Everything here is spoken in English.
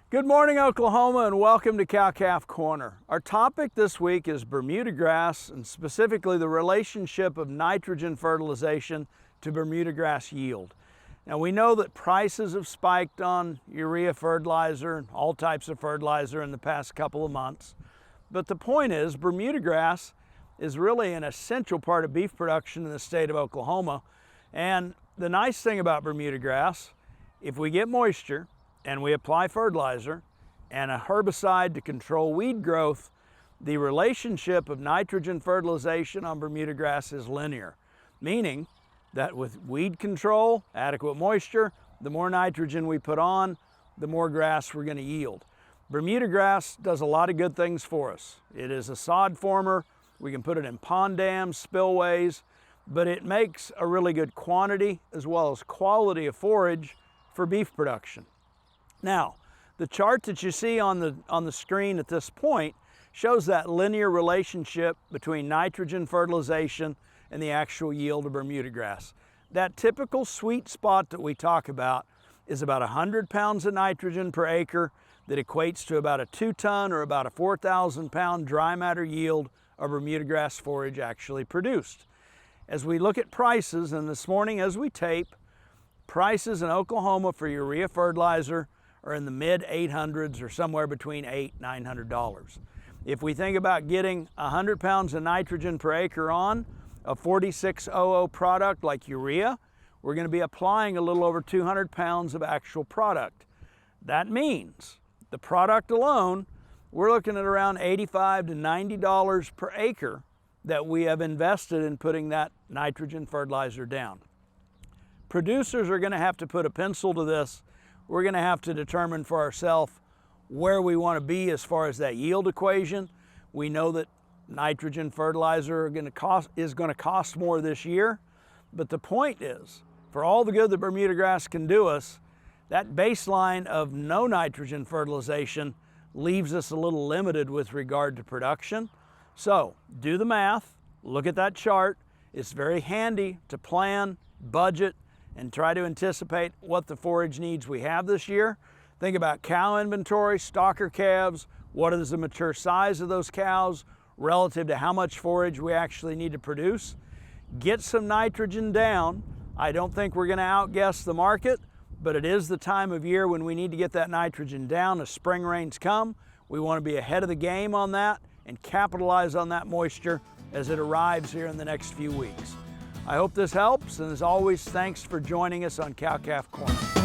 Good morning, Oklahoma, and welcome to Cow-Calf Corner. Our topic this week is Bermudagrass, and specifically the relationship of nitrogen fertilization to Bermudagrass yield. Now, we know that prices have spiked on urea fertilizer and all types of fertilizer in the past couple of months. But the point is, Bermudagrass is really an essential part of beef production in the state of Oklahoma. And the nice thing about Bermudagrass, if we get moisture, and we apply fertilizer and a herbicide to control weed growth, the relationship of nitrogen fertilization on Bermudagrass is linear, meaning that with weed control, adequate moisture, the more nitrogen we put on, the more grass we're going to yield. Bermudagrass does a lot of good things for us. It is a sod former. We can put it in pond dams, spillways, but it makes a really good quantity as well as quality of forage for beef production. Now, the chart that you see on the screen at this point shows that linear relationship between nitrogen fertilization and the actual yield of Bermudagrass. That typical sweet spot that we talk about is about 100 pounds of nitrogen per acre that equates to about a 2-ton or about a 4,000 pound dry matter yield of Bermudagrass forage actually produced. As we look at prices, and this morning as we tape, prices in Oklahoma for urea fertilizer are in the mid 800s or somewhere between $800 and $900. If we think about getting 100 pounds of nitrogen per acre on a 4600 product like urea, we're going to be applying a little over 200 pounds of actual product. That means the product alone, we're looking at around $85 to $90 per acre that we have invested in putting that nitrogen fertilizer down. Producers are going to have to put a pencil to this. We're going to have to determine for ourselves where we want to be as far as that yield equation. We know that nitrogen fertilizer is going to cost more this year, but the point is, for all the good that Bermudagrass can do us, that baseline of no nitrogen fertilization leaves us a little limited with regard to production. So do the math, look at that chart. It's very handy to plan, budget, and try to anticipate what the forage needs we have this year. Think about cow inventory, stocker calves, what is the mature size of those cows relative to how much forage we actually need to produce. Get some nitrogen down. I don't think we're going to outguess the market, but it is the time of year when we need to get that nitrogen down as spring rains come. We want to be ahead of the game on that and capitalize on that moisture as it arrives here in the next few weeks. I hope this helps, and as always, thanks for joining us on Cow-Calf Corner.